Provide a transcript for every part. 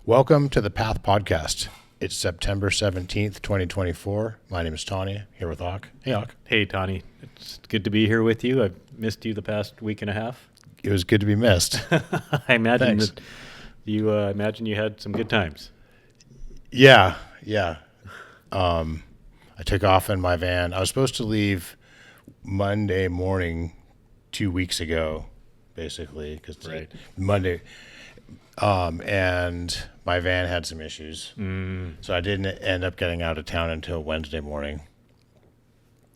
Welcome to the Path Podcast. It's September 17th, 2024. My name is Tani, here with Hawk. Hey, Hawk. Hey, Tani. It's good to be here with you. I've missed you the past week and a half. It was good to be missed. I imagine Thanks. that you had some good times. Yeah. I took off in my van. I was supposed to leave Monday morning 2 weeks ago, basically, because Right. Monday. And my van had some issues. So I didn't end up getting out of town until Wednesday morning.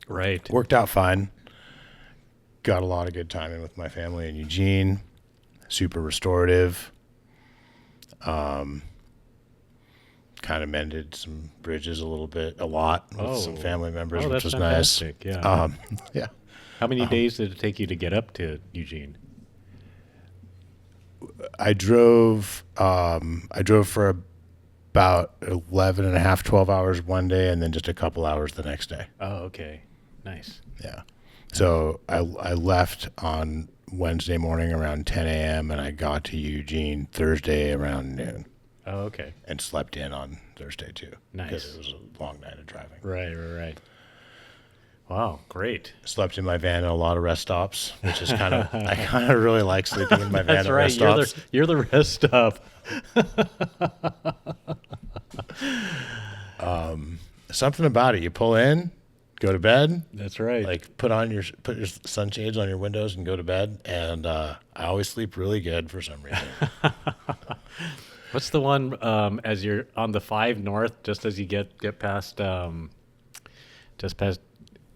Right. Worked out fine. Got a lot of good time in with my family in Eugene. Super restorative. Kind of mended some bridges a lot with some family members, which that's was fantastic. nice. Yeah. Yeah. How many days did it take you to get up to Eugene? I drove for about 11 and a half, 12 hours one day, and then just a couple hours the next day. Oh, okay. Nice. Yeah. So I left on Wednesday morning around 10 a.m. and I got to Eugene Thursday around noon Oh, okay. and slept in on Thursday too. Nice. Because it was a long night of driving. Right. Wow, great. Slept in my van at a lot of rest stops, which is I kind of really like sleeping in my van That's at right. rest stops. You're the rest stop. Something about it. You pull in, go to bed, That's right. like put your sunshades on your windows and go to bed, and I always sleep really good for some reason. What's the one as you're on the 5 north, just as you get past,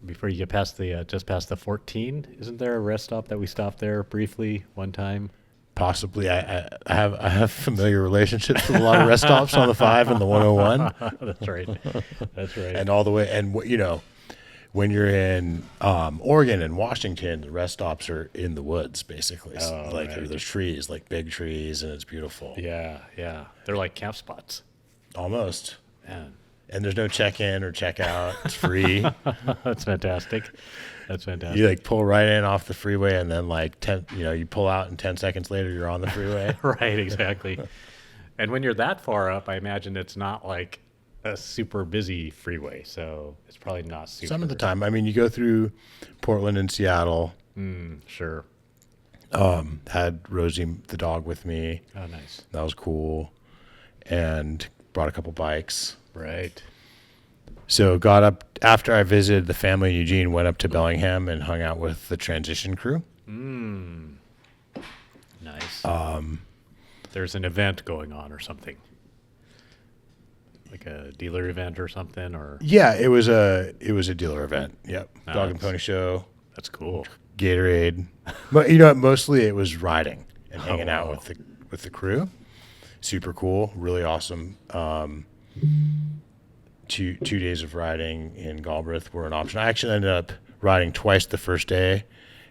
before you get past the just past the 14? Isn't there a rest stop that we stopped there briefly one time? Possibly, I have familiar relationships with a lot of rest stops on the 5 and the 101, That's right. That's right. and all the way. And when you're in Oregon and Washington, the rest stops are in the woods, basically. So, right. there's trees, like big trees, and it's beautiful. yeah. They're like camp spots. Almost. Man, And there's no check-in or check-out. It's free. that's fantastic. You pull right in off the freeway, and then you pull out, and 10 seconds later you're on the freeway. Right, exactly. And when you're that far up, I imagine it's not like a super busy freeway, so it's probably not super. Some of the time, I mean, you go through Portland and Seattle. Sure. Had Rosie the dog with me. Oh, nice. That was cool, and brought a couple bikes. Right. So got up after I visited the family in Eugene, went up to Bellingham and hung out with the transition crew. Nice. There's an event going on or something, like a dealer event or something, or Yeah, it was a dealer event. Yep, dog and Nice. pony show, that's cool. Gatorade. But mostly it was riding and hanging out wow. with the crew. Super cool, really awesome. 2 days of riding in Galbraith were an option. I actually ended up riding twice the first day,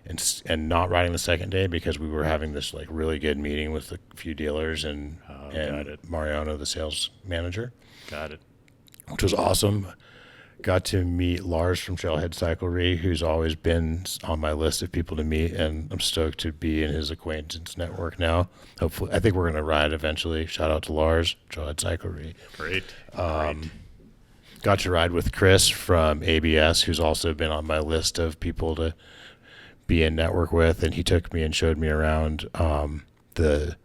and not riding the second day because we were having this really good meeting with a few dealers and got it. Mariano, the sales manager, Got it. which was awesome. Got to meet Lars from Trailhead Cyclery, who's always been on my list of people to meet, and I'm stoked to be in his acquaintance network now. Hopefully, I think we're going to ride eventually. Shout out to Lars, Trailhead Cyclery. Great. Got to ride with Chris from ABS, who's also been on my list of people to be in network with, and he took me and showed me around the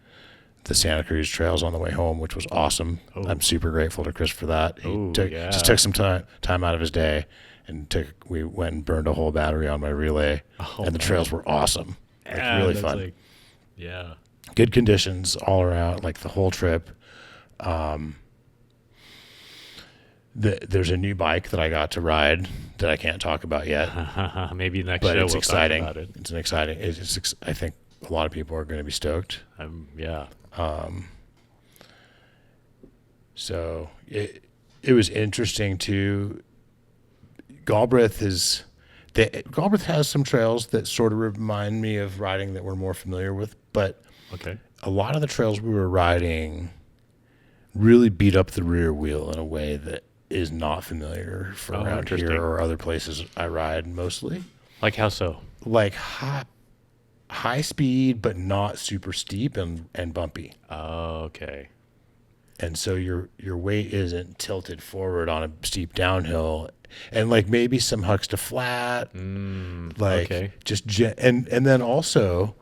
Santa Cruz trails on the way home, which was awesome. Oh. I'm super grateful to Chris for that. He yeah. just took some time out of his day, and we went and burned a whole battery on my relay, and the trails were awesome. Really that's fun. Yeah. Good conditions all around, the whole trip. There's a new bike that I got to ride that I can't talk about yet, Maybe next but show it's we'll exciting. talk about it. It's an exciting. I think a lot of people are going to be stoked. Yeah. So it was interesting too. Galbraith has some trails that sort of remind me of riding that we're more familiar with, but Okay. a lot of the trails we were riding really beat up the rear wheel in a way that is not familiar for around interesting. here or other places I ride mostly. Like how so? Like high speed, but not super steep and bumpy. Oh, okay. and so your weight isn't tilted forward on a steep downhill, and like maybe some hucks to flat, like okay. just and then also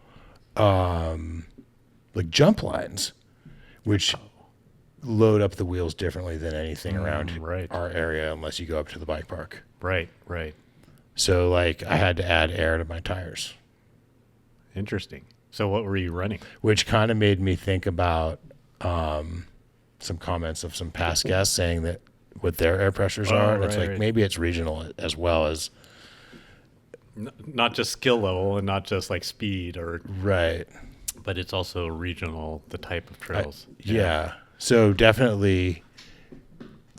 like jump lines, which load up the wheels differently than anything around right. our area unless you go up to the bike park. Right. Right. So like I had to add air to my tires, Interesting. So what were you running? which kind of made me think about some comments of some past guests saying that what their air pressures are. And it's right, like right. maybe it's regional as well as Not just skill level and not just like speed or, right. but it's also regional, the type of trails. Yeah. So definitely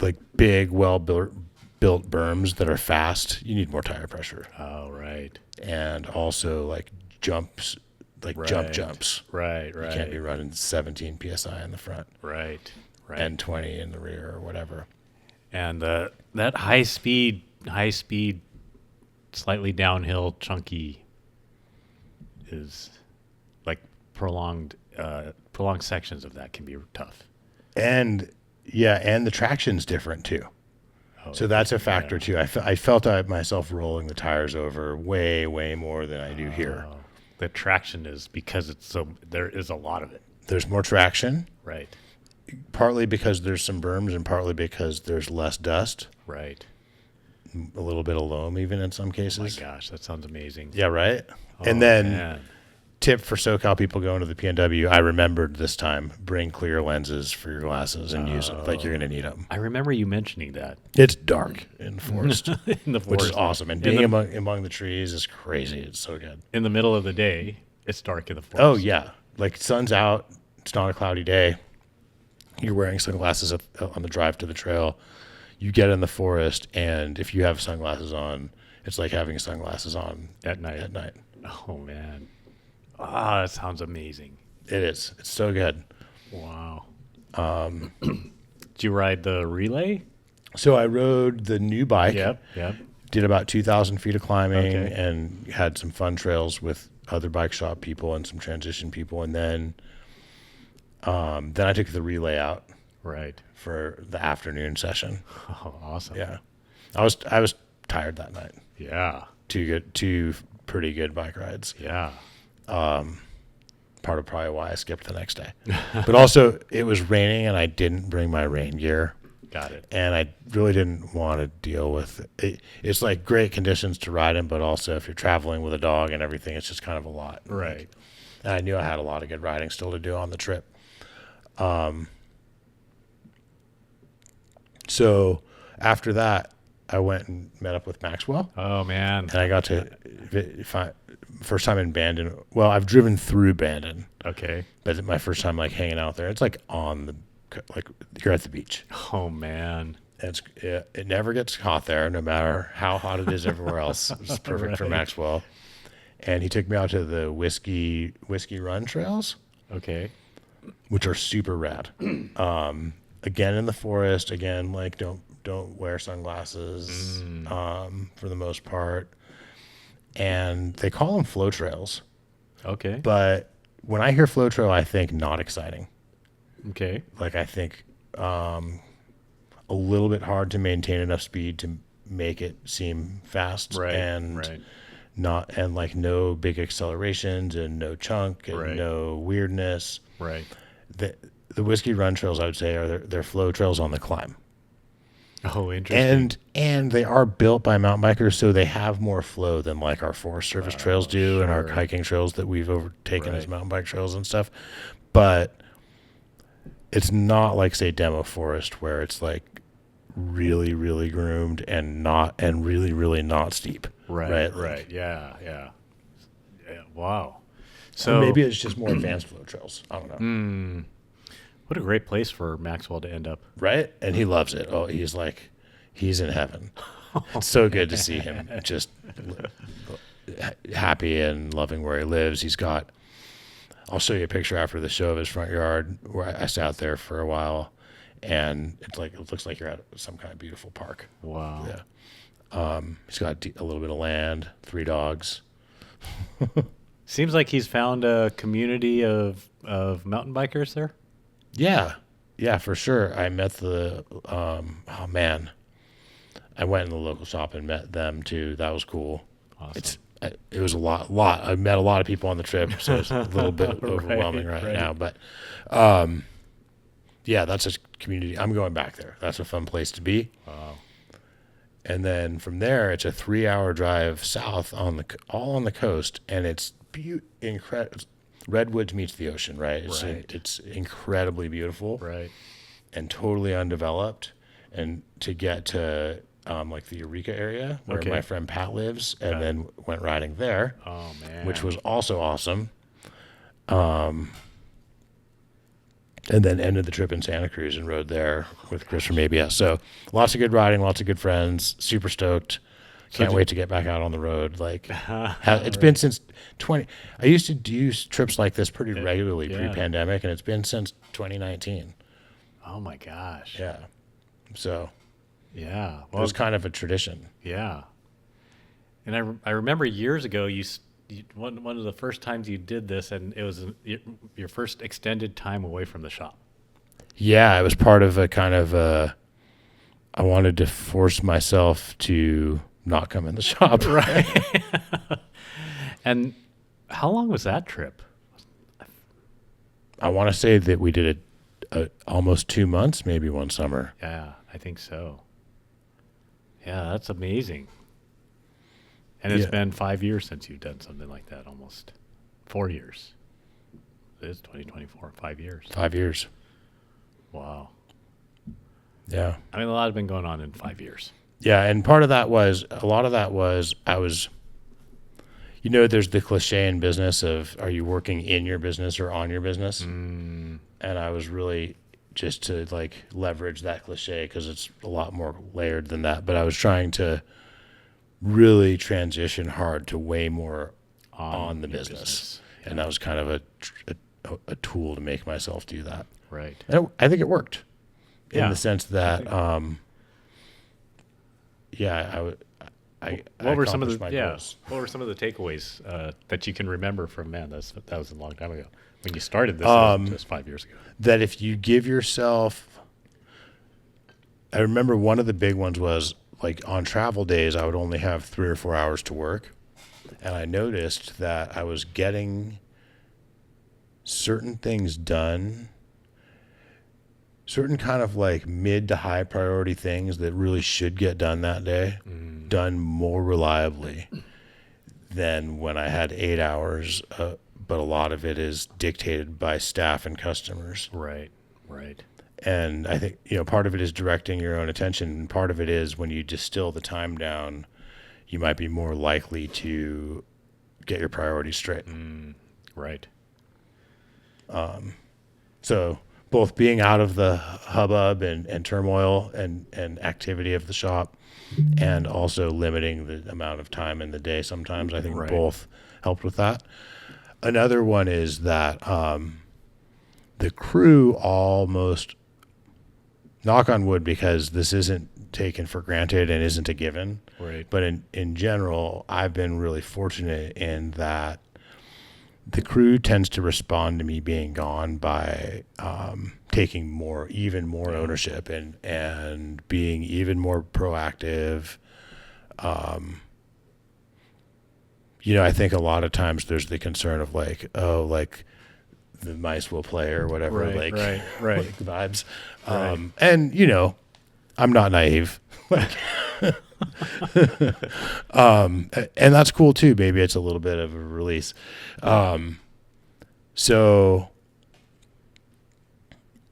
like big, well built berms that are fast, you need more tire pressure. Oh, right. And also like jumps, like Right. jumps. Right. You Right. can't be running 17 psi in the front Right. Right. and 20 in the rear or whatever. And that high speed, slightly downhill, chunky is like prolonged sections of that can be tough. And yeah, and the traction's different too. Oh, So that's a factor too. I felt myself rolling the tires over way, way more than I do here. the traction is because there is a lot of it. There's more traction, Right. partly because there's some berms and partly because there's less dust, Right. a little bit of loam even in some Oh my cases. gosh, that sounds amazing. Yeah, right? Oh, And then man. tip for SoCal people going to the PNW, I remembered this time, bring clear lenses for your glasses and use them. Like you're going to need them. I remember you mentioning that It's dark in the forest, in the which is forest. awesome. And In being the- among the trees is crazy. It's so good. In the middle of the day, it's dark in the forest. Oh, yeah. Like sun's out. It's not a cloudy day. You're wearing sunglasses on the drive to the trail. You get in the forest, and if you have sunglasses on, it's like having sunglasses on At night. At night. Oh man. Ah, that sounds amazing. It is. It's so good. Wow. Did you ride the relay? So I rode the new bike. Yep. Did about 2,000 feet of climbing Okay. and had some fun trails with other bike shop people and some transition people. And then I took the relay out Right. for the afternoon session. Oh, awesome. Yeah. I was tired that night. Yeah. Two pretty good bike rides. Yeah. Part of probably why I skipped the next day. But also it was raining and I didn't bring my rain gear. Got it. And I really didn't want to deal with it. It's like great conditions to ride in, but also if you're traveling with a dog and everything, it's just kind of a lot. Right. And I knew I had a lot of good riding still to do on the trip. So after that, I went and met up with Maxwell, Oh man. and I got to first time in Bandon. Well, I've driven through Bandon, Okay. but my first time like hanging out there. It's like like you're at the beach. Oh man. It never gets hot there, no matter how hot it is everywhere else. It's perfect for Right. Maxwell. And he took me out to the whiskey run trails, Okay. which are super rad. Again in the forest. Again, like don't wear sunglasses for the most part. And they call them flow trails, Okay. but when I hear flow trail, I think not exciting. Okay. Like I think a little bit hard to maintain enough speed to make it seem fast, Right. and Right. like no big accelerations and no chunk and Right. no weirdness. Right. The whiskey run trails, I would say, are their flow trails on the climb, Oh, interesting. and they are built by mountain bikers, so they have more flow than like our Forest Service trails do and our sure. hiking trails that we've overtaken as Right. mountain bike trails and stuff. But it's not like say Demo Forest where it's like really really groomed and really really not steep. Right. Like, Yeah. Yeah. Wow. or So maybe it's just more advanced flow trails. I don't know. what a great place for Maxwell to end up. Right? And he loves it. Oh, he's in heaven. It's so good to see him just happy and loving where he lives. I'll show you a picture after the show of his front yard where I sat there for a while, and it looks like you're at some kind of beautiful park. Wow. Yeah. He's got a little bit of land, 3 dogs. Seems like he's found a community of mountain bikers there. Yeah. Yeah, for sure. I met the oh man, I went in the local shop and met them too. That was cool. Awesome. It was a lot. I met a lot of people on the trip, so it's a little bit overwhelming Right, right right. now. But yeah, that's a community. I'm going back there. That's a fun place to be. Wow. And then from there, it's a 3-hour drive south all on the coast, and it's incredible. Redwoods meets the ocean, right? Right. It's incredibly beautiful Right. and totally undeveloped. And to get to like the Eureka area where Okay. my friend Pat lives, and Got it. then went riding there, Oh man. which was also awesome. And then ended the trip in Santa Cruz and rode there with Chris from ABS. So lots of good riding, lots of good friends. Super stoked. Can't wait to get back out on the road. Like it's been since 20. I used to do trips like this pretty regularly yeah. pre-pandemic, and it's been since 2019. Oh my gosh. Yeah. So Yeah. it Well, was kind of a tradition. yeah. And I remember years ago one of the first times you did this, and it was your first extended time away from the shop. Yeah, it was part of a kind of I wanted to force myself to not come in the shop. Right. And how long was that trip? I want to say that we did it almost 2 months, maybe one summer. Yeah, I think so. Yeah, that's amazing. And it's Yeah. been 5 years since you've done something like that, almost 4 years. It is 2024, 5 years. 5 years. Wow. Yeah. I mean, a lot has been going on in 5 years. Yeah, and a lot of that was I was, there's the cliche in business of are you working in your business or on your business? And I was really just to like leverage that cliche because it's a lot more layered than that. But I was trying to really transition hard to way more on the your business. Yeah. And that was kind of a tool to make myself do that. Right. And I think it worked in Yeah. the sense that, yeah, What were some of accomplished my goals. What were some of the takeaways that you can remember from that was a long time ago when you started this? It was just 5 years ago. That if you give yourself, I remember one of the big ones was like on travel days, I would only have 3 or 4 hours to work. And I noticed that I was getting certain things done, certain kind of like mid to high priority things that really should get done that day, done more reliably than when I had 8 hours. But a lot of it is dictated by staff and customers. Right. Right. And I think, part of it is directing your own attention. And part of it is when you distill the time down, you might be more likely to get your priorities straight. Right. So both being out of the hubbub and turmoil and activity of the shop and also limiting the amount of time in the day sometimes, I think Right. both helped with that. Another one is that the crew almost, knock on wood, because this isn't taken for granted and isn't a given, Right. but in general, I've been really fortunate in that the crew tends to respond to me being gone by taking even more ownership and being even more proactive. I think a lot of times there's the concern of like, oh, like the mice will play or whatever, Right. Right. Right. like vibes. Right. And I'm not naive. Like, and that's cool too. Maybe it's a little bit of a release. So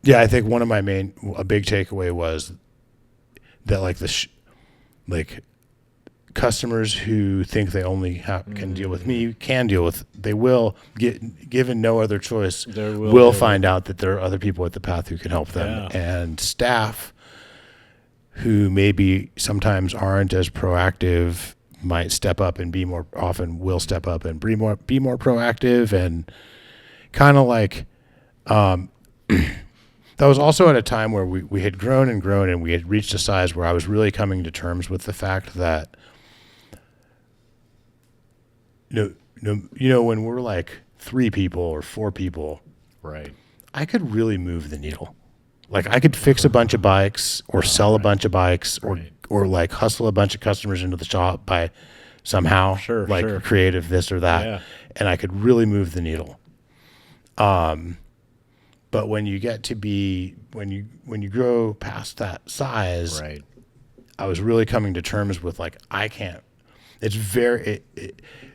yeah, I think one of a big takeaway was that like like customers who think they only can deal with me they will given no other choice will find out that there are other people at the path who can help them. Yeah. And staff who maybe sometimes aren't as proactive might step up and will step up and be more proactive and kind of like, that was also at a time where we had grown and we had reached a size where I was really coming to terms with the fact that, when we're like 3 people or 4 people, Right. I could really move the needle. Like I could fix a bunch of bikes or sell a bunch of bikes Right. or like hustle a bunch of customers into the shop by somehow Sure, like sure. creative this or that. Yeah. And I could really move the needle. But when you get to be, when you grow past that size, Right. I was really coming to terms with like, I can't, it's very,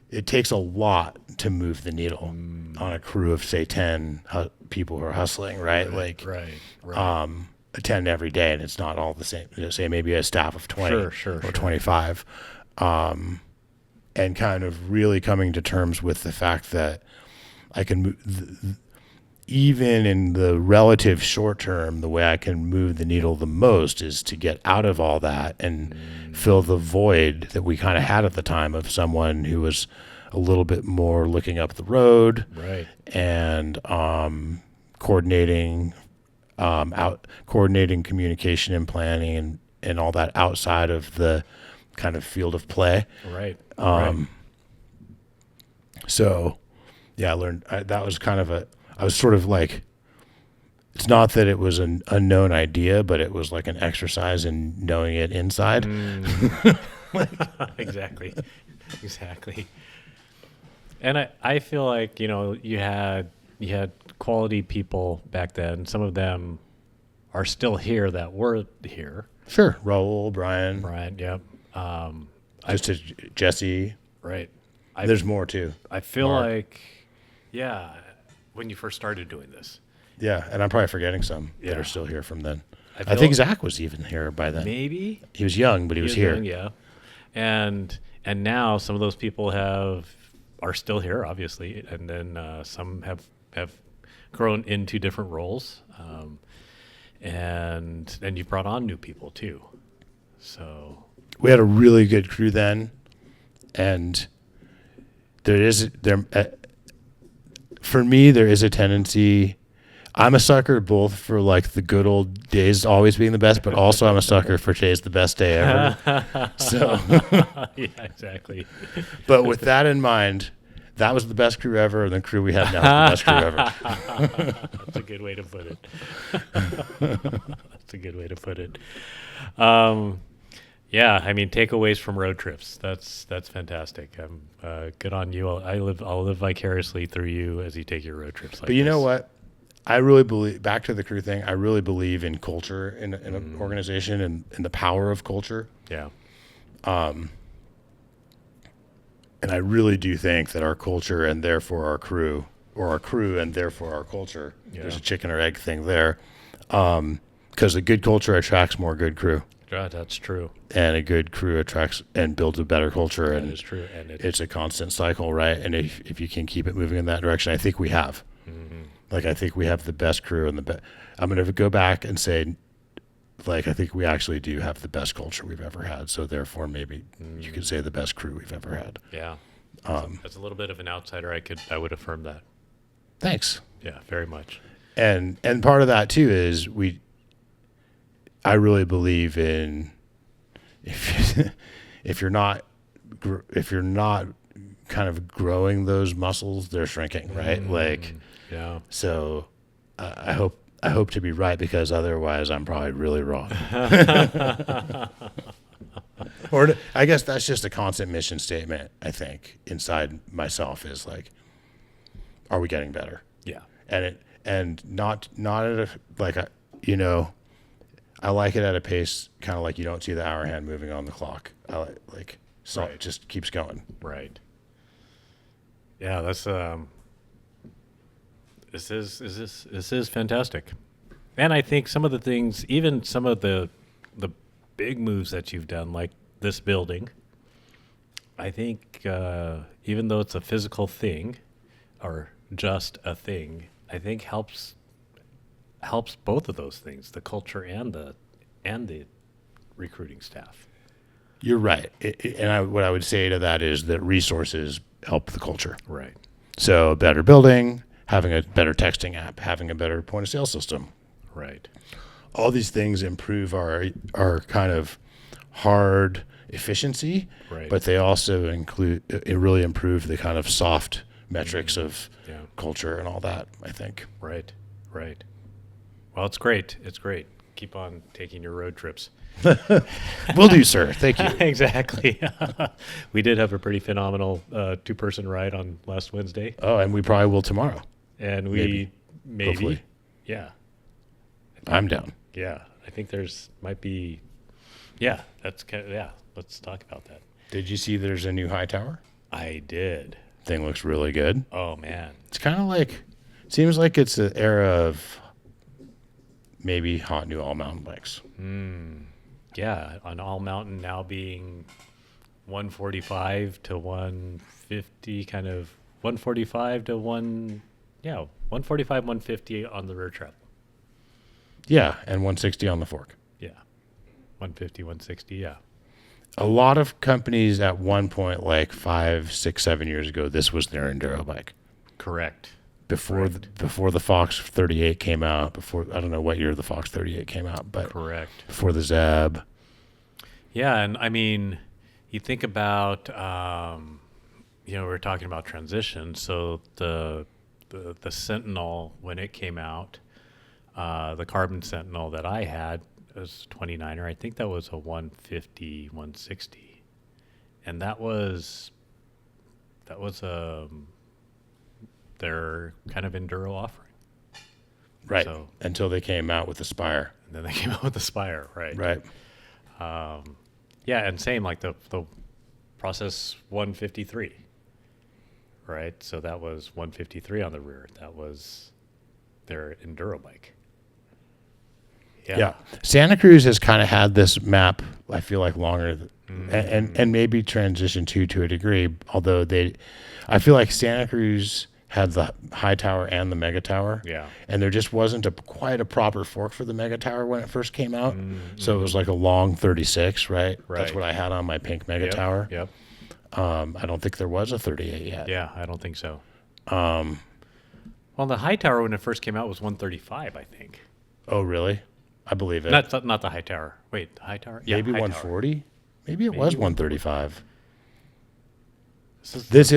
it takes a lot to move the needle on a crew of say 10 people who are hustling, right? Like, Right. 10 every day, and it's not all the same. Say maybe a staff of 20 Sure. or 25, and kind of really coming to terms with the fact that I can move, even in the relative short term, the way I can move the needle the most is to get out of all that and fill the void that we kind of had at the time of someone who was a little bit more looking up the road Right. and coordinating coordinating communication and planning and all that outside of the kind of field of play. Right. So yeah, I learned that was kind of I was sort of like, it's not that it was an unknown idea, but it was like an exercise in knowing it inside. Exactly. Exactly. And I feel like, you had quality people back then. Some of them are still here that were here. Sure. Raul, Brian, Right. Yep. just to Jesse. Right. There's more too. I feel Mark. like, yeah, when you first started doing this, Yeah. And I'm probably forgetting some that Yeah. are still here from then. I I think feel- Zach was even here by then. maybe He was young, but he was here. young, yeah. And now some of those people are still here, obviously, and then some have grown into different roles, and then you've brought on new people too. So We had a really good crew then, and for me there is a tendency. I'm a sucker both for like the good old days always being the best, but also I'm a sucker for today's the best day ever. So, yeah, exactly. but with that in mind, that was the best crew ever, and the crew we have now is the best crew ever. That's a good way to put it. That's a good way to put it. Yeah, I mean, takeaways from road trips. That's fantastic. Good on you. I'll live vicariously through you as you take your road trips. Like But you know this. what? I really believe, back to the crew thing, I really believe in culture in an organization and the power of culture. Yeah. And I really do think that our culture and therefore our crew, or our crew and therefore our culture, there's Yeah. a chicken or egg thing there. Because a good culture attracts more good crew, Yeah, that's true. and a good crew attracts and builds a better culture. That And is true. And it's a constant cycle, right? And if you can keep it moving in that direction, I think we have. Like, I think we have the best crew and the best. I'm going to go back and say, like, I think we actually do have the best culture we've ever had. So therefore, maybe you could say the best crew we've ever had. yeah, that's a little bit of an outsider. I would affirm that. Thanks. Yeah, very much. And part of that too is I really believe in if you're not kind of growing those muscles, they're shrinking, right? Like, Yeah. so I hope to be right, because otherwise I'm probably really wrong. Or I guess that's just a constant mission statement, I think, inside myself, is like, are we getting better? Yeah. And not at a, like, I like it at a pace kind of like you don't see the hour hand moving on the clock. I like so Right. it just keeps going. Right. Yeah, that's this is fantastic. And I think some of the things, even some of the big moves that you've done, like this building, I think even though it's a physical thing or just a thing, I think helps both of those things, the culture and the recruiting staff. You're right. What I would say to that is that resources help the culture. Right. So a better building, having a better texting app, having a better point of sale system, Right. all these things improve our kind of hard efficiency, Right. but they also it really improve the kind of soft metrics of Yeah. culture and all that, I think. Right. Right. Well, it's great. It's great. Keep on taking your road trips. Will do, sir. Thank you. Exactly. We did have a pretty phenomenal two-person ride on last Wednesday, Oh, and we probably will tomorrow. and we maybe, Hopefully. yeah, I'm down. yeah. I think there's might be, yeah. That's yeah. Let's talk about that. Did you see there's a new Hightower? I did. Thing looks really good. Oh man. It's kind of like, seems like it's an era of maybe hot new all mountain bikes. Yeah, an all mountain now being 145 to 150, kind of 145 to 145, 150 on the rear travel. Yeah, and 160 on the fork. Yeah, 150, 160. Yeah, A lot of companies at one point, like 5, 6, 7 years ago, this was their enduro bike. correct. Before the Fox 38 came out, before I don't know what year the Fox 38 came out, but Correct. before the Zeb. Yeah, and I mean, you think about, we're talking about transition. So the Sentinel, when it came out, the Carbon Sentinel that I had was 29er. I think that was a 150, 160, and that was their kind of enduro offering. Right. So- Until they came out with the Spire. And then they came out with the Spire, right? Right. Yeah, and same like the Process 153, right? So that was 153 on the rear. That was their enduro bike. Yeah. Santa Cruz has kind of had this map, I feel like, longer and maybe transition to a degree, although I feel like Santa Cruz had the Hightower and the Mega Tower. Yeah. And there just wasn't quite a proper fork for the Mega Tower when it first came out. So it was like a long 36, right? That's Right. what I had on my pink Mega Tower. Yep. I don't think there was a 38 yet. Yeah, I don't think so. Well, the Hightower when it first came out was 135, I think. Oh, really? I believe it. Not the Hightower. Wait, the Hightower? Yeah, Maybe Hightower. 140? Maybe it was 135. This is- This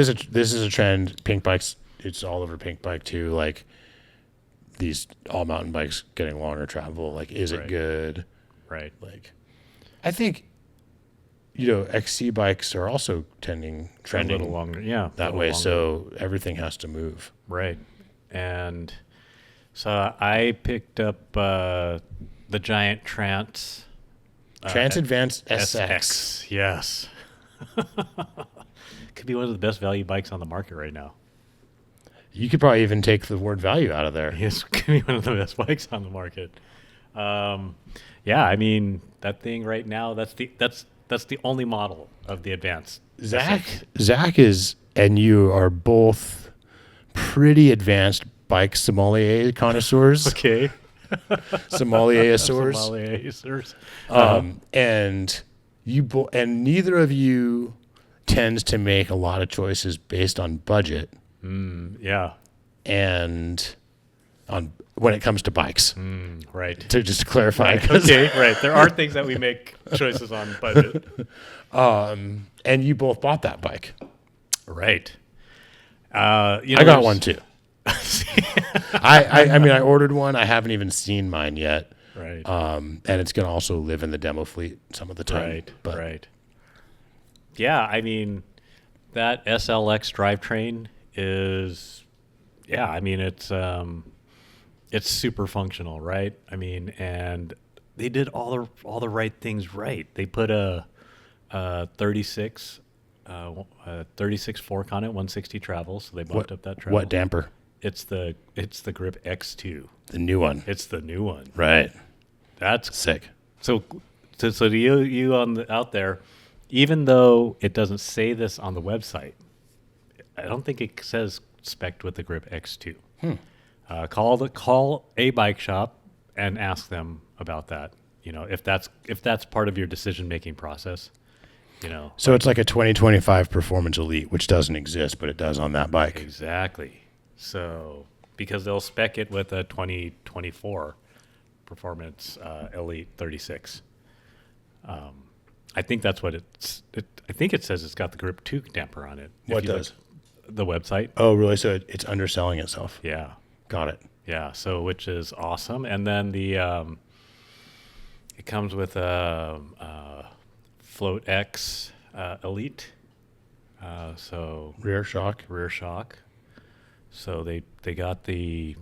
is a trend. Pink bikes, it's all over pink bike too. Like these all mountain bikes getting longer travel. Like, is it Right. good? right. Like, I think, XC bikes are also trending A little longer. Yeah. a that little way. longer. So everything has to move. Right. And so I picked up the giant Trans Trans-Advanced SX. SX. Yes. Could be one of the best value bikes on the market right now. You could probably even take the word value out of there. Yes, could be one of the best bikes on the market. Yeah, I mean that thing right now. That's the only model of the advanced. Zach is, and you are both pretty advanced bike sommelier connoisseurs. Okay. Sommelier-saurs. Sommeliers. And and neither of you tends to make a lot of choices based on budget Yeah. and on when it comes to bikes. Right. To just clarify, 'cause- Okay. Right. There are things that we make choices on budget. and you both bought that bike. Right. I got one too. I mean, I ordered one. I haven't even seen mine yet. Right. And it's going to also live in the demo fleet some of the time. Right. But Right. Yeah, I mean, that SLX drivetrain is, yeah, I mean, it's super functional, right? I mean, and they did all the right things right. They put a 36 fork on it, 160 travel, so they bumped up that travel. what damper? It's the Grip X2. The new one. It's the new one. Right. That's Sick. So to you out there, even though it doesn't say this on the website, I don't think it says spec'd with the Grip X2. Call a bike shop and ask them about that. If that's part of your decision making process. So it's like a 2025 Performance Elite, which doesn't exist, but it does on that bike. Exactly. So because they'll spec it with a 2024 Performance Elite 36. I think that's what I think it says it's got the Grip 2 damper on it. What If you does? look- the website? Oh, really? So it's underselling itself. Yeah. Got it. Yeah, so which is awesome. And then it comes with a, Float X Elite. So Rear shock. rear shock. So they got the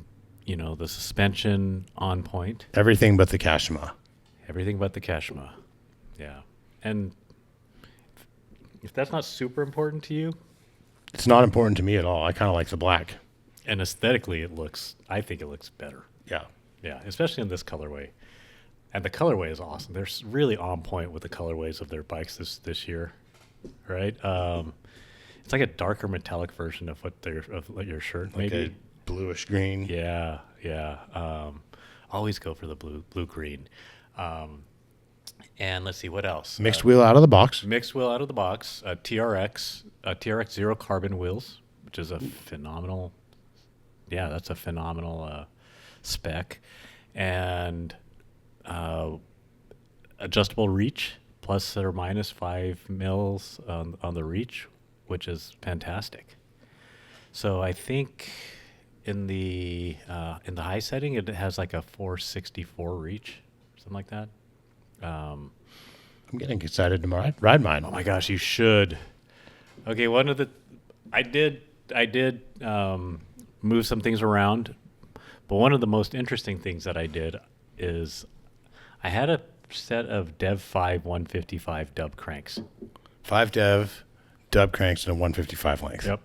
the suspension on point. Everything but the Kashima. Everything but the Kashima. Yeah. And if that's not super important to you, It's not important to me at all. I kind of like the black. and aesthetically I think it looks better. Yeah. Yeah, especially in this colorway. And the colorway is awesome. They're really on point with the colorways of their bikes this year, right? It's like a darker metallic version of of your shirt, Like maybe. a bluish green. Yeah, yeah. Always go for the blue green. And let's see what else. Mixed wheel out of the box. Mixed wheel out of the box. TRX zero carbon wheels, which is a phenomenal. Yeah, that's a phenomenal spec, and adjustable reach, plus or minus 5 mils on the reach, which is fantastic. So I think in the high setting, it has like a 464 reach, something like that. I'm getting excited to ride mine. Oh my gosh, you should. Okay, I did move some things around, but one of the most interesting things that I did is I had a set of Dev 5 155 dub cranks. 5 dev, dub cranks, and a 155 length. Yep.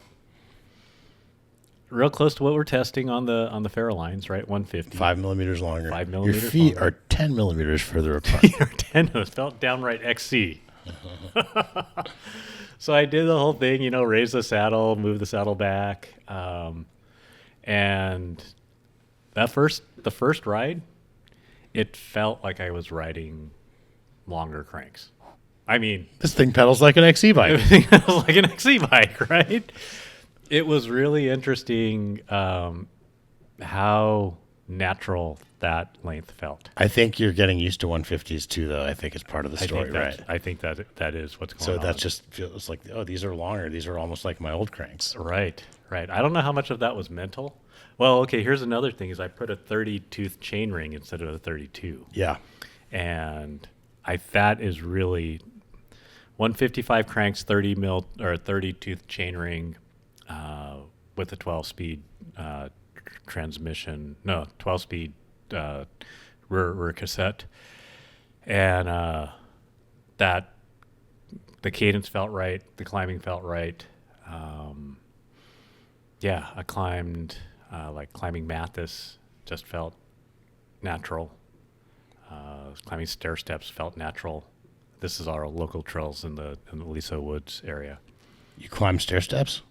Real close to what we're testing on the Farallines, right? 150. 5 millimeters longer. 5 Your millimeters feet longer. are 10 millimeters further apart. Or 10 it felt downright XC. So I did the whole thing, raise the saddle, move the saddle back, and the first ride, it felt like I was riding longer cranks. I mean, This thing pedals like an XC bike. it was like an XC bike, right? It was really interesting how natural that length felt. I think you're getting used to 150s too, though. I think it's part of the story, right? I think that is what's going So on. that just feels like, oh, these are longer. These are almost like my old cranks. Right. I don't know how much of that was mental. Well, okay, here's another thing is I put a 30-tooth chain ring instead of a 32. Yeah. And that is really 155 cranks, 30 mil or 30-tooth chain ring with a 12-speed transmission. No, 12-speed rear cassette. And that the cadence felt right, the climbing felt right. Yeah, I climbed like climbing Mathis just felt natural. Climbing stair steps felt natural. This is our local trails in the Aliso Woods area. You climb stair steps?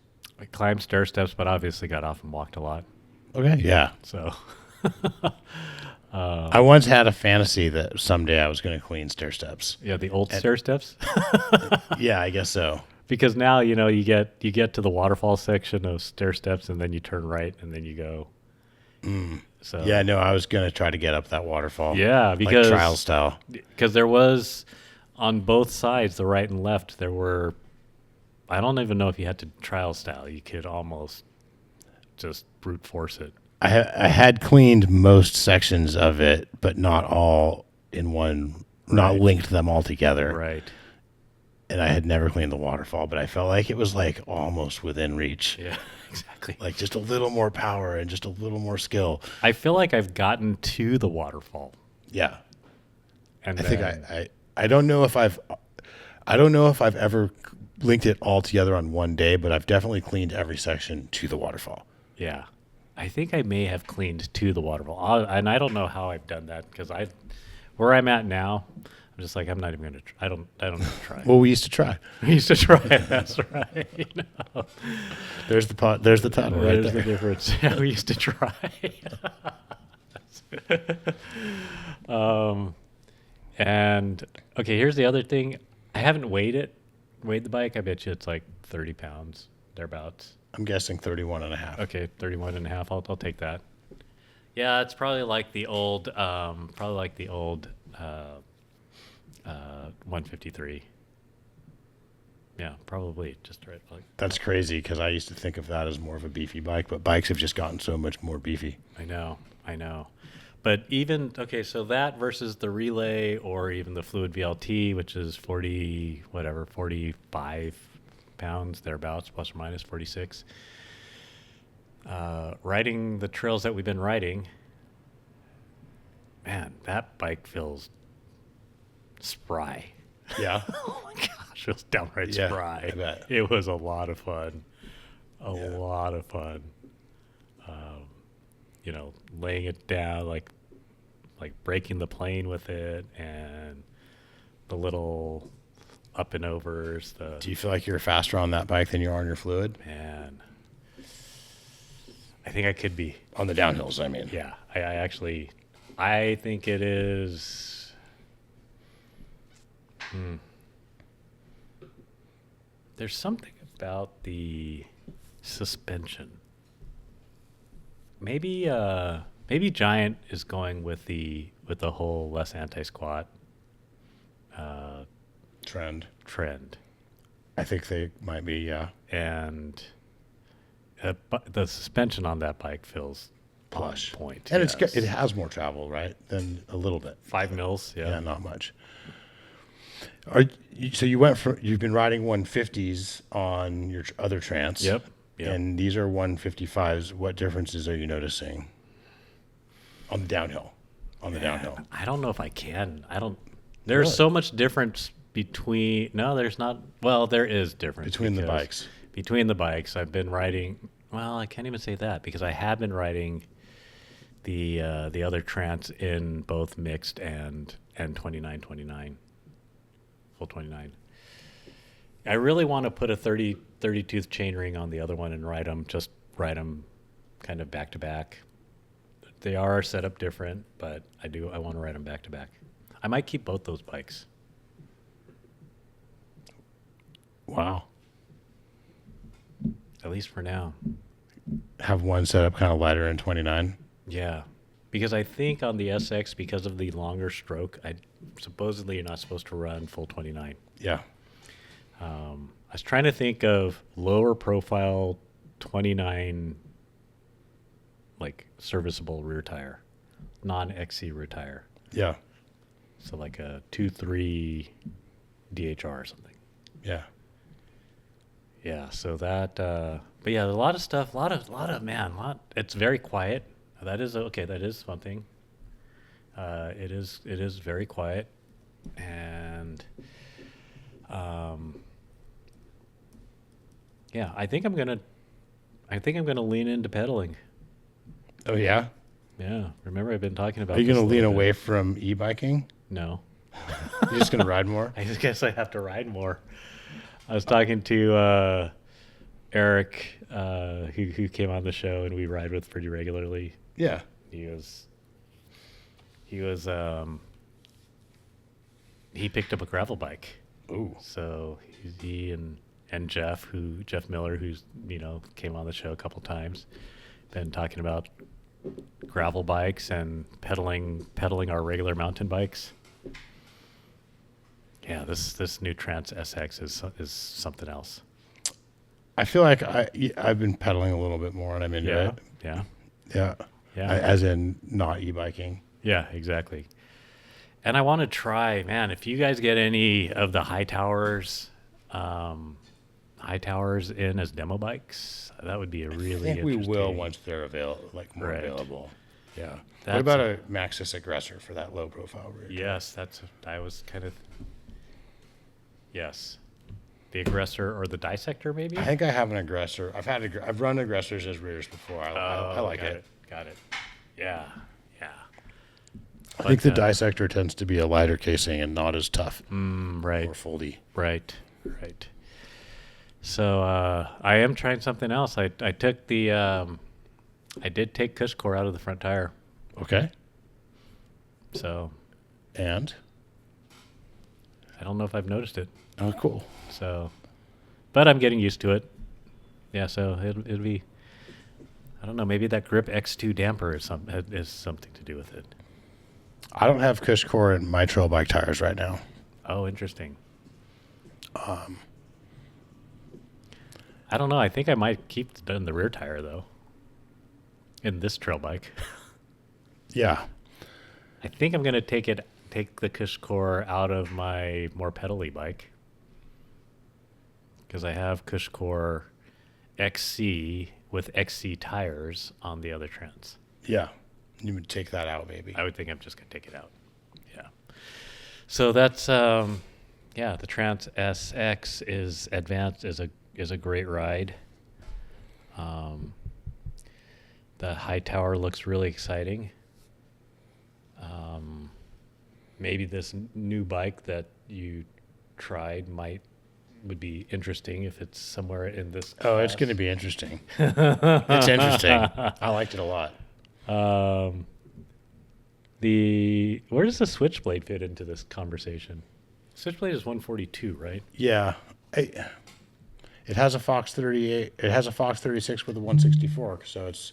I climbed stair steps, but obviously got off and walked a lot. Okay. Yeah. So I once had a fantasy that someday I was going to clean stair steps. yeah, the old stair steps. Yeah, I guess so. Because now you get to the waterfall section of stair steps, and then you turn right, and then you go. So Yeah, no, I was going to try to get up that waterfall. yeah, Like because trial style. there was on both sides, the right and left, there were. I don't even know if you had to trial style. You could almost just brute force it. I had cleaned most sections of it, but not all in one, not Right. linked them all together. Right. And I had never cleaned the waterfall, but I felt like it was like almost within reach. Yeah, exactly. Like just a little more power and just a little more skill. I feel like I've gotten to the waterfall. Yeah. And I think then- I don't know if I've ever linked it all together on one day, but I've definitely cleaned every section to the waterfall. Yeah. I think I may have cleaned to the waterfall. And I don't know how I've done that because where I'm at now, I'm just like, I'm not even going to try. I don't know to try. Well, we used to try. We used to try it. That's right. No. There's the pot. There's the tunnel right There's the there. difference. Yeah, we used to try. And okay, here's the other thing. I haven't weighed the bike. I bet you it's like 30 pounds, thereabouts. I'm guessing 31 and a half. Okay, 31 and a half. I'll take that. Yeah, it's probably like the old 153. Yeah, probably just right. Like, That's crazy because I used to think of that as more of a beefy bike, but bikes have just gotten so much more beefy. I know. But even okay, so that versus the relay or even the fluid VLT, which is 40, whatever, 45 pounds thereabouts, plus or minus 46. Riding the trails that we've been riding, man, that bike feels spry. Yeah. Oh my gosh, it was downright Yeah, spry. I bet. It was a lot of fun. A Yeah. lot of fun. You know, laying it down, like breaking the plane with it, and the little up and overs. The Do you feel like you're faster on that bike than you are on your fluid? man, I think I could be. On the downhills, I mean. Yeah, I actually, I think it is. There's something about the suspension. Maybe Giant is going with the whole less anti-squat trend, I think they might be, yeah. and the suspension on that bike feels Plush. on point. And yes. it has more travel, right? Than a little bit. 5 mils. Yeah, Yeah. not much. So you've been riding 150s on your other trans. Yep. And these are 155s. What differences are you noticing on the downhill? Downhill. I don't know if I can. I don't. There's Really? so much difference between. No, there's not. Well, there is difference Between the because bikes. Between the bikes, I've been riding. Well, I can't even say that because I have been riding the other trans in both mixed and 29, full 29. I really want to put a 30 tooth chain ring on the other one and ride them kind of back to back. They are set up different, but I want to ride them back to back. I might keep both those bikes. Wow. At least for now. Have one set up kind of lighter in 29. Yeah. Because I think on the SX, because of the longer stroke, supposedly you're not supposed to run full 29. Yeah. I was trying to think of lower profile 29, like serviceable rear tire, non-XC rear tire. Yeah. So like a 2.3 DHR or something. Yeah. Yeah. So that, but yeah, a lot of stuff, it's very quiet. That is okay. That is one thing. It is very quiet, and yeah, I think I'm gonna lean into pedaling. Oh, yeah? Yeah, remember I've been talking about. Are you this going a to lean little bit. away from e-biking? No, You're just going to ride more? I just guess I have to ride more. I was talking to Eric, who came on the show, and we ride with pretty regularly. Yeah. He picked up a gravel bike. Ooh. So he and Jeff Miller, who's came on the show a couple times, been talking about gravel bikes and pedaling our regular mountain bikes. Yeah, this new Trans SX is something else. I feel like I've been pedaling a little bit more and I'm into it. Yeah. Yeah. As in not e-biking. Yeah, exactly. And I want to try, man, if you guys get any of the Hightowers in as demo bikes, that would be a really I think we interesting. will once they're more Right. available. Yeah. What That's about a Maxxis aggressor for that low profile rear? Yes, I was kind of. Yes. The aggressor or the dissector, maybe? I think I have an aggressor. I've run aggressors as rears before. I like it. Got it. Yeah. I think the But, dissector tends to be a lighter casing and not as tough right. or foldy. Right. So I am trying something else. I took the I did take cush core out of the front tire. Okay. So And? I don't know if I've noticed it. Oh, cool. So, but I'm getting used to it. Yeah. So it'll be. I don't know. Maybe that Grip X2 damper is something to do with it. I don't have cush core in my trail bike tires right now. Oh, interesting. I don't know. I think I might keep the rear tire though. In this trail bike, Yeah. I think I'm gonna take the Cush core out of my more pedally bike because I have Cush core XC with XC tires on the other trans. Yeah. You would take that out, maybe. I would think I'm just gonna take it out. Yeah. So that's yeah. The Trans SX is advanced is a great ride. The Hightower looks really exciting. Maybe this new bike that you tried would be interesting if it's somewhere in this class. Oh, it's going to be interesting. It's interesting. I liked it a lot. Where does the Switchblade fit into this conversation? Switchblade is 142, right? Yeah. It has a Fox 38. It has a Fox 36 with a 164, so it's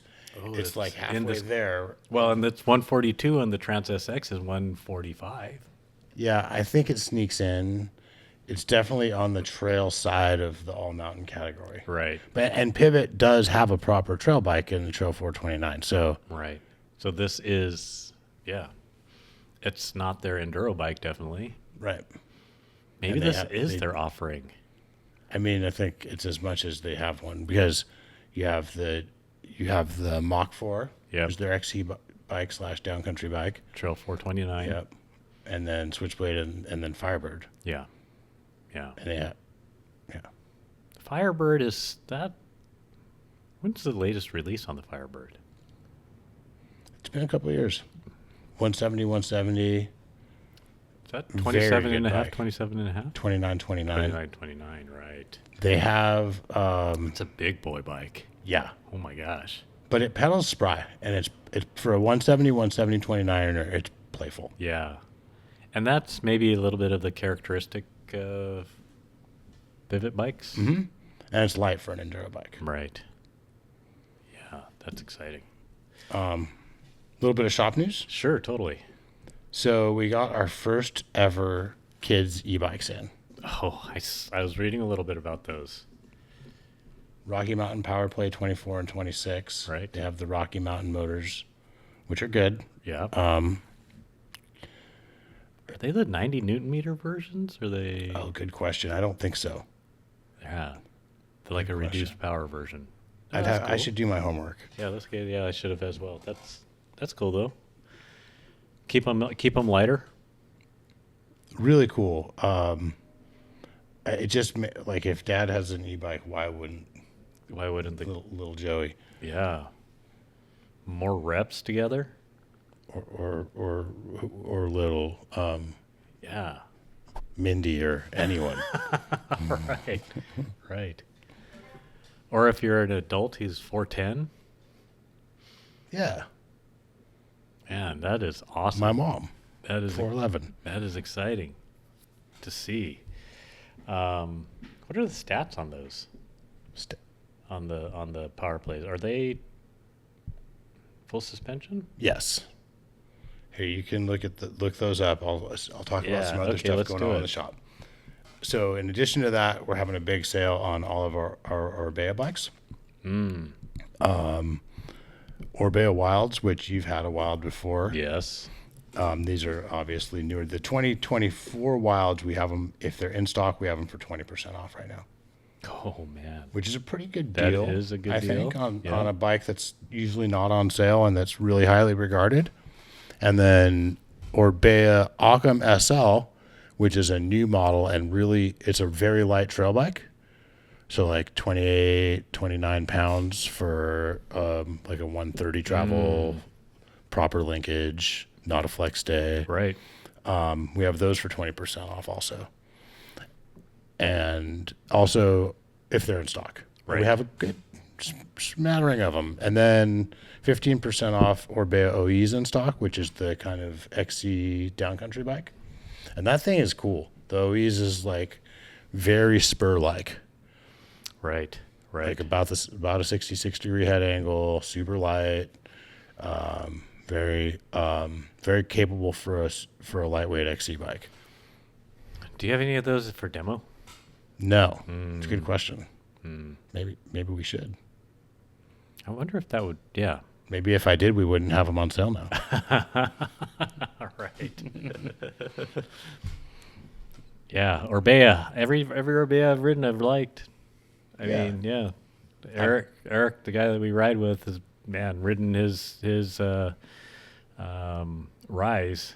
like halfway there. Well, and that's 142, and the Trans SX is 145. Yeah, I think it sneaks in. It's definitely on the trail side of the all mountain category. Right. And Pivot does have a proper trail bike in the Trail 429. So Right. So this is, yeah, it's not their enduro bike, definitely. right. Maybe this is their offering. I mean, I think it's as much as they have one because you have the Mach 4, Yep. which is their XC bike / downcountry bike. Trail 429. Yep. And then Switchblade and then Firebird. Yeah. Yeah. And yeah. Firebird is that. When's the latest release on the Firebird? It's been a couple of years. 170, 170, Is that Very 27 good and a half? bike. 27 and a half? 29, 29. 29, 29, right. They have, It's a big boy bike. yeah, Oh my gosh. but it pedals spry, and it's for a 170, 170, 29er, it's playful. Yeah. And that's maybe a little bit of the characteristic of pivot bikes. Mm-hmm. And it's light for an enduro bike. Right. Yeah, that's exciting. A little bit of shop news. Sure, totally. So we got our first ever kids e-bikes in. Oh, I was reading a little bit about those. Rocky Mountain Power Play 24 and 26. Right. They have the Rocky Mountain motors, which are good. Yeah. Are they the 90 Newton meter versions? Or they? Oh, good question. I don't think so. Yeah. They're like a reduced power version. Oh, I that's cool. should do my homework. Yeah, that's good. Yeah, I should have as well. That's cool though. Keep them lighter. Really cool. It just like if Dad has an e-bike, why wouldn't the little Joey yeah more reps together? or little Yeah. Mindy or anyone? Right. Or if you're an adult, he's 410. Yeah, Man, that is awesome. my mom That is 411. that is exciting to see. What are the stats on those? On the power plays, are they full suspension? Yes. Here you can look those up. I'll talk about some other stuff going on in the shop. So in addition to that, we're having a big sale on all of our Orbea bikes. Orbea Wilds, which you've had a Wild before. Yes. These are obviously newer. The 2024 Wilds, we have them, if they're in stock, we have them for 20% off right now. Oh man, Which is a pretty good that deal. is a good I deal. think on Yeah. a bike that's usually not on sale and that's really highly regarded. And then Orbea Occam SL, which is a new model and really it's a very light trail bike. So like 28, 29 pounds for like a 130 travel, proper linkage, not a flex day. Right. We have those for 20% off also. And also if they're in stock. Right. We have a good smattering of them. And then 15% off Orbea OEs in stock, which is the kind of XC downcountry bike. And that thing is cool. The OEs is like very spur-like. Right. Right. Like about a 66 degree head angle, super light, very capable for a lightweight XC bike. Do you have any of those for demo? No, it's a good question. Maybe we should. I wonder if that would, yeah. Maybe if I did, we wouldn't have them on sale now. Right. Yeah, Orbea. Every Orbea I've ridden, I've liked. I Yeah. mean, yeah. Eric, the guy that we ride with, has ridden his Rise.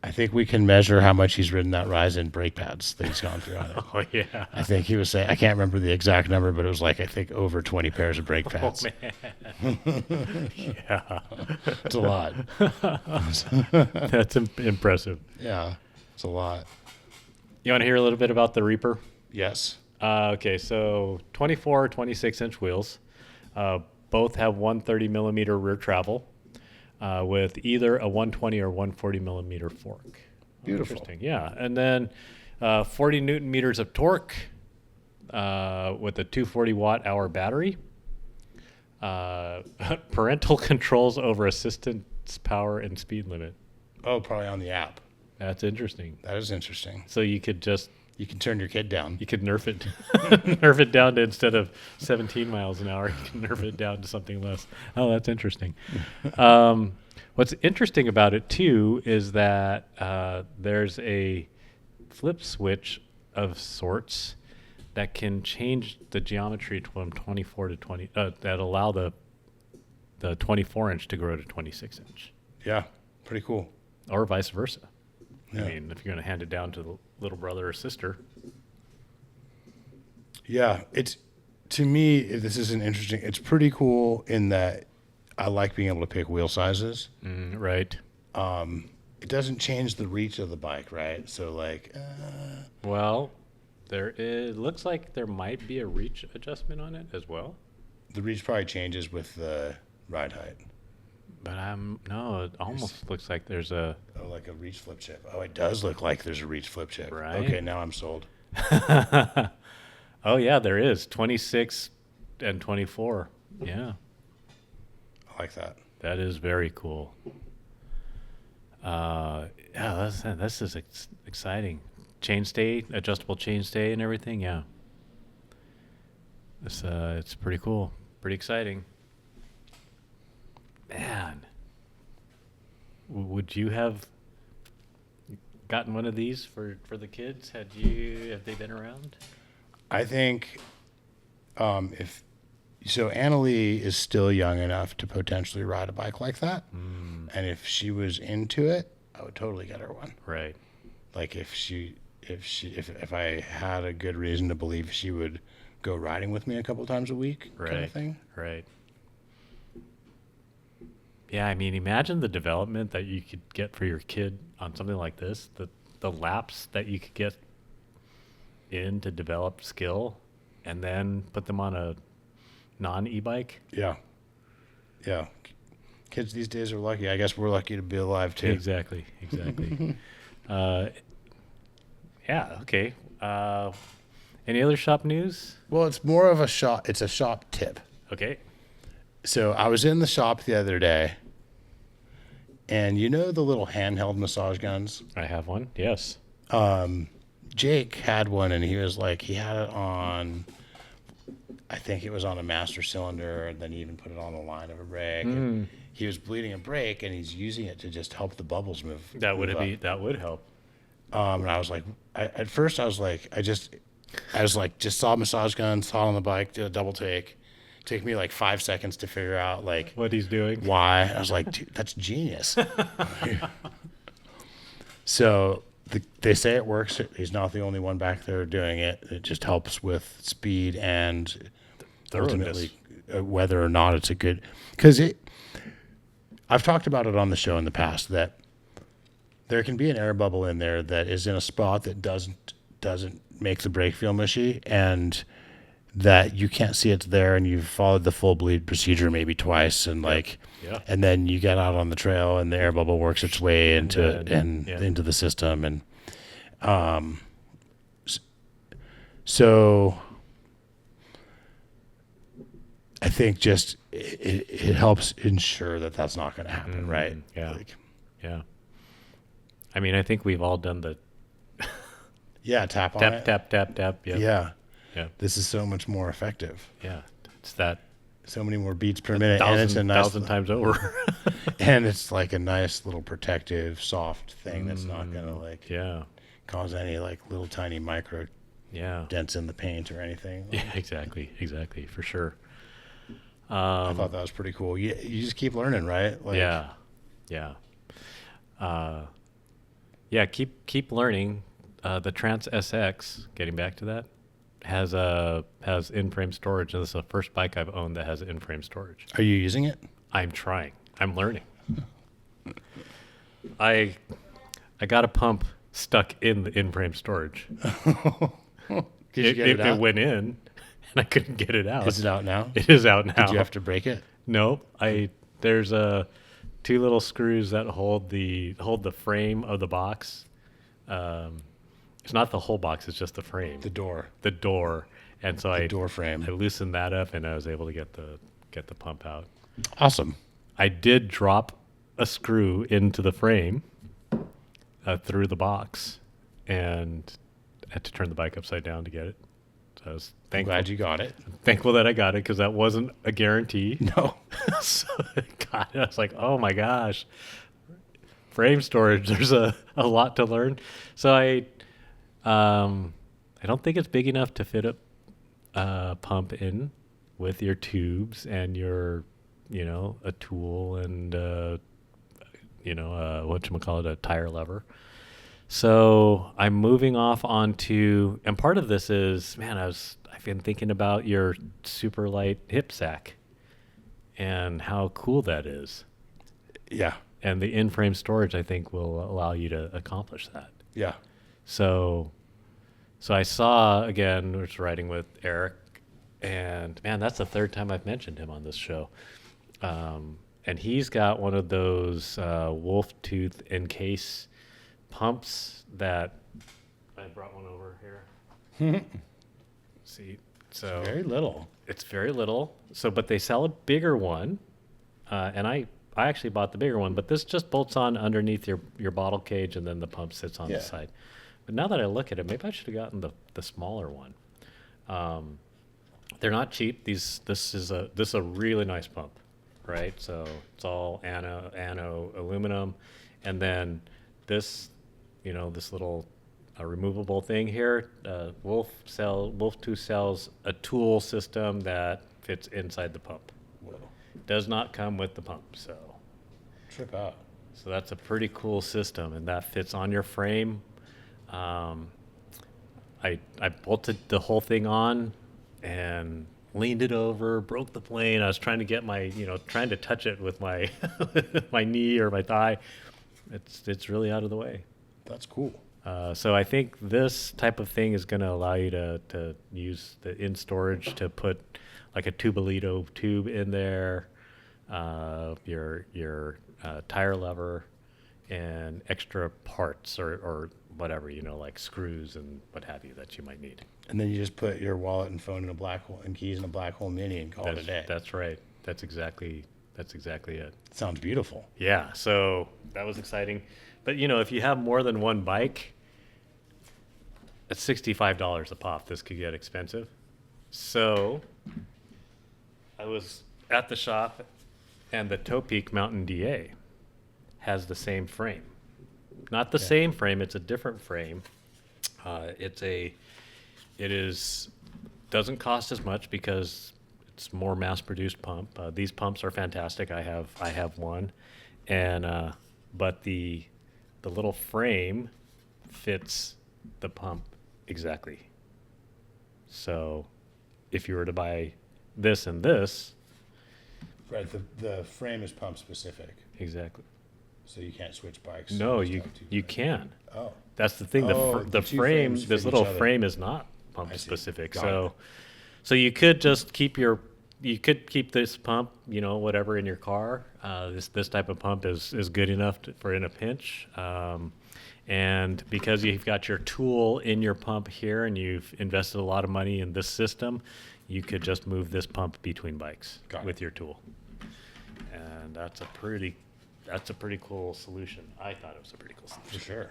I think we can measure how much he's ridden that Rise in brake pads that he's gone through on it. Oh yeah. I think he was saying, I can't remember the exact number, but it was like, I think over 20 pairs of brake pads. Oh man. Yeah. It's a lot. That's impressive. Yeah, it's a lot. You want to hear a little bit about the Reaper? Yes. Okay, so 24 or 26-inch wheels. Both have 130 millimeter rear travel with either a 120 or 140 millimeter fork. Beautiful. Interesting, yeah. And then 40 Newton meters of torque with a 240 watt hour battery. Parental controls over assistance power and speed limit. Oh, probably on the app. That's interesting. That is interesting. So you could just You can turn your kid down. You could nerf it, nerf it down to, instead of 17 miles an hour, you can nerf it down to something less. Oh, that's interesting. What's interesting about it too is that there's a flip switch of sorts that can change the geometry from 24 to 20. That allow the 24-inch to grow to 26-inch, Yeah, pretty cool. or vice versa. Yeah. I mean, if you're going to hand it down to the little brother or sister. Yeah, it's, to me, this is an interesting, it's pretty cool in that I like being able to pick wheel sizes. Right. It doesn't change the reach of the bike, right? So like, Well, it looks like there might be a reach adjustment on it as well. the reach probably changes with the ride height. But no, it almost looks like there's a. Oh, like a reach flip chip. Oh, it does look like there's a reach flip chip. Right. Okay, now I'm sold. Oh yeah, there is 26 and 24. Yeah, I like that. that is very cool. Yeah, this is exciting. Chainstay, adjustable chainstay, and everything. Yeah, it's pretty cool, pretty exciting. Man, would you have gotten one of these for the kids? Have they been around? I think if so, Annalie is still young enough to potentially ride a bike like that, and if she was into it, I would totally get her one. Right. Like if I had a good reason to believe she would go riding with me a couple times a week, kind Right. of thing. Right. Yeah, I mean, imagine the development that you could get for your kid on something like this. The laps that you could get in to develop skill, and then put them on a non-e-bike. Yeah, yeah. Kids these days are lucky. I guess we're lucky to be alive too. Exactly. Yeah. Okay. Any other shop news? Well, it's more of a shop. It's a shop tip. Okay. So I was in the shop the other day, and you know the little handheld massage guns? I have one. Yes. Jake had one, and he was like, he had it on, I think it was on a master cylinder, and then he even put it on the line of a brake. And he was bleeding a brake, and he's using it to just help the bubbles move. That would move up. that would help. And I was like, at first I was like, just saw a massage gun, saw it on the bike, did a double take. Took me like 5 seconds to figure out like What he's doing. why. I was like, dude, that's genius. So they say it works. He's not the only one back there doing it. It just helps with speed and ultimately whether or not it's a good, because I've talked about it on the show in the past that there can be an air bubble in there that is in a spot that doesn't make the brake feel mushy, and that you can't see it's there, and you've followed the full bleed procedure maybe twice, and Yeah. and then you get out on the trail and the air bubble works its way into Yeah. into the system, and so I think just it helps ensure that that's not going to happen, right? Yeah. Like, Yeah. I mean, I think we've all done the yeah, tap on tap, it. tap, tap, tap. Yep. Yeah. Yeah. This is so much more effective. Yeah. It's that So many more beats per minute, and it's a nice thousand times over. and it's like a nice little protective, soft thing that's not gonna like Yeah. cause any like little tiny micro Yeah. dents in the paint or anything. Yeah, exactly. Exactly. For sure. I thought that was pretty cool. You just keep learning, right? Like, Yeah. Yeah. Yeah, keep learning. The Trans SX, getting back to that, has in-frame storage. And this is the first bike I've owned that has in-frame storage. are you using it? I'm trying. I'm learning. I got a pump stuck in the in-frame storage. Did you get it out? It went in, and I couldn't get it out. Is it out now? It is out now. Did you have to break it? No, there's two little screws that hold the frame of the box. It's not the whole box; it's just the frame. The door. The door, and so The door frame. I loosened that up, and I was able to get the pump out. Awesome. I did drop a screw into the frame through the box, and had to turn the bike upside down to get it. So I was I'm thankful. glad you got it. Thankful that I got it because that wasn't a guarantee. No. So I got it. I was like, oh my gosh, frame storage. There's a lot to learn. So I don't think it's big enough to fit a pump in with your tubes and your, a tool and whatchamacallit, a tire lever. So I'm moving off onto, and part of this is, man, I've been thinking about your super light hip sack and how cool that is. Yeah. And the in-frame storage, I think, will allow you to accomplish that. Yeah. So I saw, again, I was riding with Eric, and man, that's the third time I've mentioned him on this show. And he's got one of those wolf tooth encase pumps that I brought one over here. See, so Very little. it's very little. So, but they sell a bigger one, and I actually bought the bigger one. But this just bolts on underneath your bottle cage, and then the pump sits on the side. But now that I look at it, maybe I should have gotten the smaller one. They're not cheap. This is a really nice pump, right? So it's all ano aluminum, and then this, this little removable thing here. Wolf Tooth sells a tool system that fits inside the pump. Whoa. Does not come with the pump, so Trip out. that's a pretty cool system, and that fits on your frame. I bolted the whole thing on and leaned it over, broke the plane. I was trying to get trying to touch it with my my knee or my thigh. It's really out of the way. That's cool. So I think this type of thing is going to allow you to use the in storage to put like a Tubolito tube in there, your tire lever, and extra parts or whatever, like screws and what have you that you might need. And then you just put your wallet and phone in a black hole and keys in a black hole mini and call it a day. That's right. That's exactly it. Sounds beautiful. Yeah. So that was exciting. But if you have more than one bike, at $65 a pop, this could get expensive. So I was at the shop, and the Topeak Mountain DA has the same frame. Not the same frame, it's a different frame. Doesn't cost as much because it's more mass-produced pump. These pumps are fantastic. I have one, and but the little frame fits the pump exactly. So if you were to buy this and this, Right. The frame is pump specific, exactly. so you can't switch bikes. No, and you stuff too, you right? can. Oh. That's the thing. Oh, The the two frame, frames this fit little each other. frame is not pump I see. specific. Got So you could just keep keep this pump, whatever in your car. This type of pump is good enough for in a pinch. And because you've got your tool in your pump here and you've invested a lot of money in this system, you could just move this pump between bikes with your tool. And that's a pretty cool solution. I thought it was a pretty cool solution. For sure.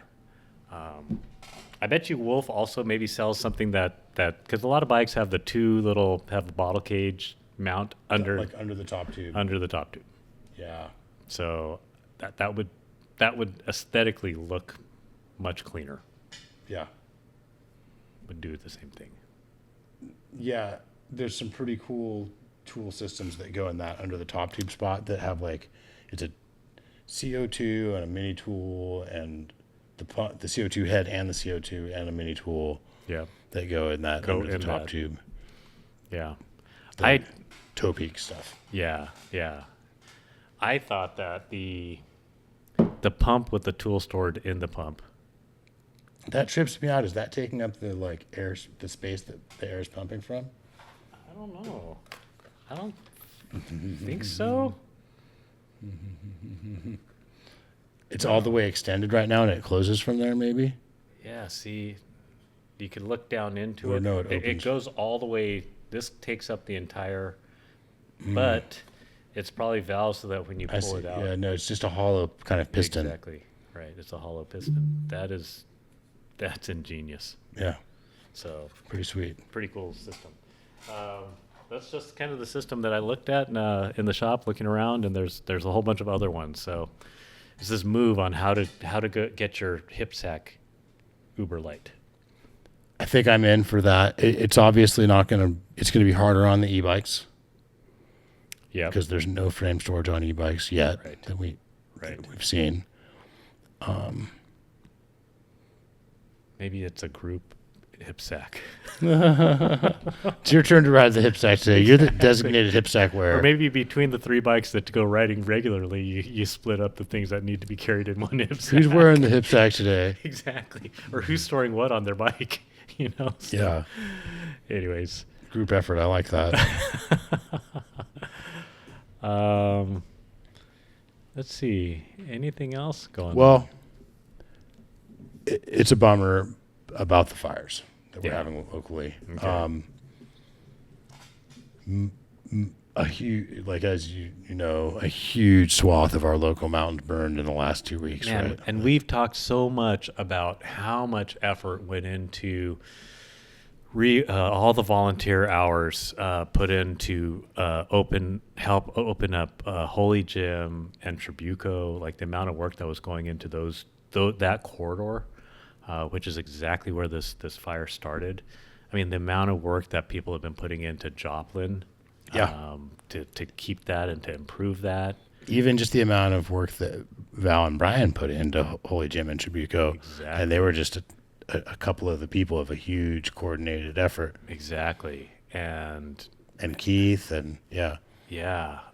I bet you Wolf also maybe sells something that because a lot of bikes have have a bottle cage mount under Like under the top tube. under the top tube. Yeah. So that would aesthetically look much cleaner. Yeah. Would do the same thing. Yeah. There's some pretty cool tool systems that go in that under the top tube spot that have like, it's a CO2 and a mini tool and the CO2 head and the CO2 and a mini tool Yeah. that go in that Go under the in top that. tube. Yeah. The toe peak stuff. Yeah. I thought that the pump with the tool stored in the pump. That trips me out. Is that taking up the like the space that the air is pumping from? I don't know. I don't think so. It's all the way extended right now and it closes from there maybe? Yeah, see, you can look down into Or it. no, it It opens. goes all the way. This takes up the entire, but it's probably valved so that when you I pull see. it out. Yeah, no, it's just a hollow kind of piston. Exactly. Right. It's a hollow piston. That's ingenious. Yeah, So pretty sweet. pretty cool system. That's just kind of the system that I looked at in the shop, looking around, and there's a whole bunch of other ones. So it's this move on how to get your hip sack uber light. I think I'm in for that. It's obviously not it's going to be harder on the e-bikes Yeah. because there's no frame storage on e-bikes yet Right. that Right. we've seen. Maybe it's a group hip sack. It's your turn to ride the hip sack today. You're the designated hip sack wearer. Or maybe between the three bikes that go riding regularly, you split up the things that need to be carried in one hip sack. Who's wearing the hip sack today? Exactly. Or who's storing what on their bike, So, Yeah, anyways. group effort. I like that. Let's see. Anything else going on? Well, it's a bummer about the fires that we're Yeah. having locally. Okay. A huge, like as you know, a huge swath of our local mountains burned in the last 2 weeks. Man, Right? and we've talked so much about how much effort went into all the volunteer hours put into help open up Holy Gym and Trabuco, like the amount of work that was going into that corridor, which is exactly where this fire started. I mean, the amount of work that people have been putting into Joplin, Yeah. to keep that and to improve that. Even just the amount of work that Val and Brian put into Holy Jim and Trabuco, Exactly. and they were just a couple of the people of a huge coordinated effort. Exactly. And Keith and yeah.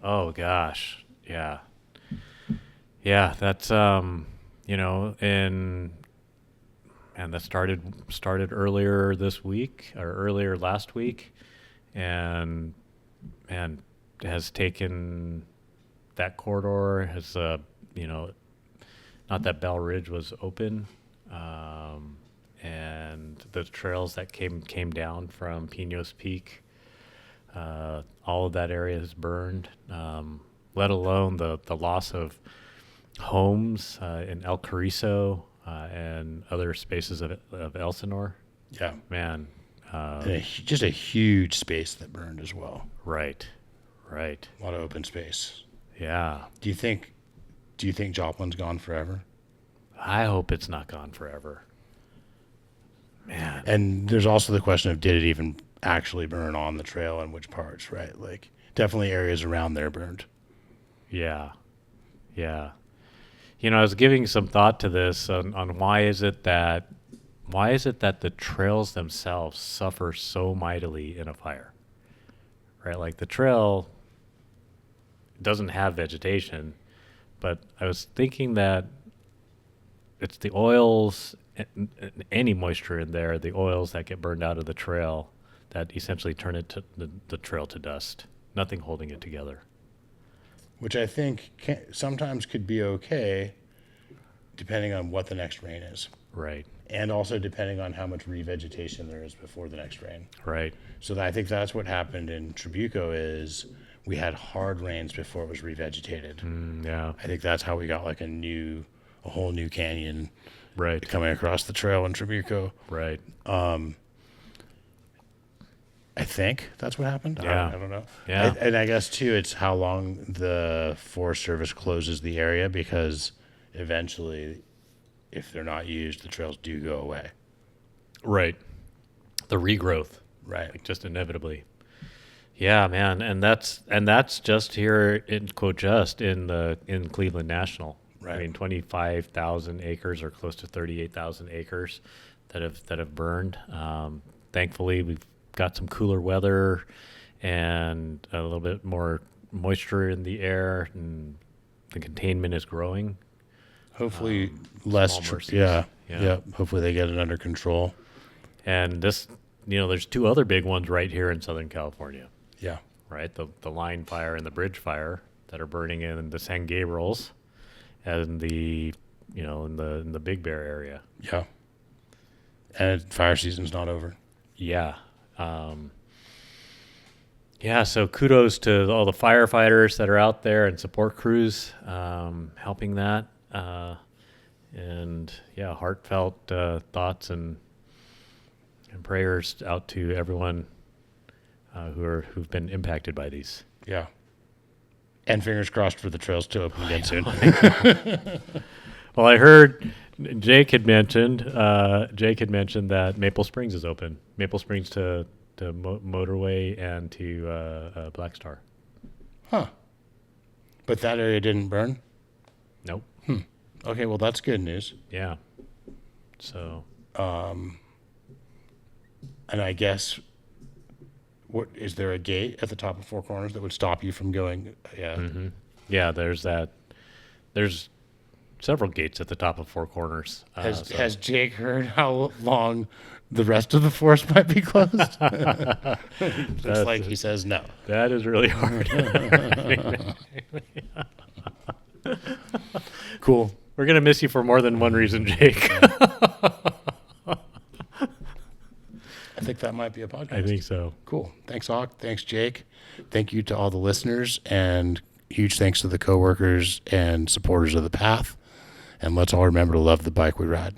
oh gosh, yeah, that's and that started earlier this week or earlier last week, and has taken that corridor has not that Bell Ridge was open, and the trails that came down from Pinos Peak, all of that area is burned, let alone the loss of homes in El Carrizo and other spaces of Elsinore. Yeah. Man, And just a huge space that burned as well. right. A lot of open space. Yeah. Do you think Joplin's gone forever? I hope it's not gone forever. Man. And there's also the question of did it even actually burn on the trail and which parts, right? Like definitely areas around there burned. Yeah. I was giving some thought to this on why is it that the trails themselves suffer so mightily in a fire, right? Like the trail doesn't have vegetation, but I was thinking that it's the oils, any moisture in there, the oils that get burned out of the trail that essentially turn it to the trail to dust, nothing holding it together. Which I think sometimes could be okay depending on what the next rain is. Right. And also depending on how much revegetation there is before the next rain. Right. So I think that's what happened in Trabuco is we had hard rains before it was revegetated. Yeah. I think that's how we got like a whole new canyon Right. coming across the trail in Trabuco. Right. I think that's what happened. Yeah. I don't know. Yeah. And I guess too, it's how long the Forest Service closes the area, because eventually, if they're not used, the trails do go away. Right. The regrowth, Right. like just inevitably. Yeah, man, and that's just here in in Cleveland National. Right. I mean, 25,000 acres or close to 38,000 acres that have burned. Thankfully, we've got some cooler weather and a little bit more moisture in the air, and the containment is growing. Hopefully, less. small mercies. Yeah. Yeah. Yeah. Hopefully, they get it under control. And this, there's two other big ones right here in Southern California. Yeah. Right, the line fire and the bridge fire that are burning in the San Gabriels and the in the Big Bear area. Yeah. And fire season's not over. Yeah. Yeah, so kudos to all the firefighters that are out there and support crews helping that. And yeah, heartfelt thoughts and prayers out to everyone who've been impacted by these. Yeah. And fingers crossed for the trails to open again soon. Well, I heard Jake had mentioned that Maple Springs is open. Maple Springs to Motorway and to Black Star. Huh. But that area didn't burn? Nope. Okay, well, that's good news. Yeah. So. And I guess, what is there a gate at the top of Four Corners that would stop you from going? Yeah. Mm-hmm. Yeah, there's that. There's several gates at the top of Four Corners. Has Jake heard how long the rest of the forest might be closed? Looks like he says no. That is really hard. Cool. We're going to miss you for more than one reason, Jake. I think that might be a podcast. I think so. Cool. Thanks, Hawk. Thanks, Jake. Thank you to all the listeners, and huge thanks to the coworkers and supporters of the path. And let's all remember to love the bike we ride.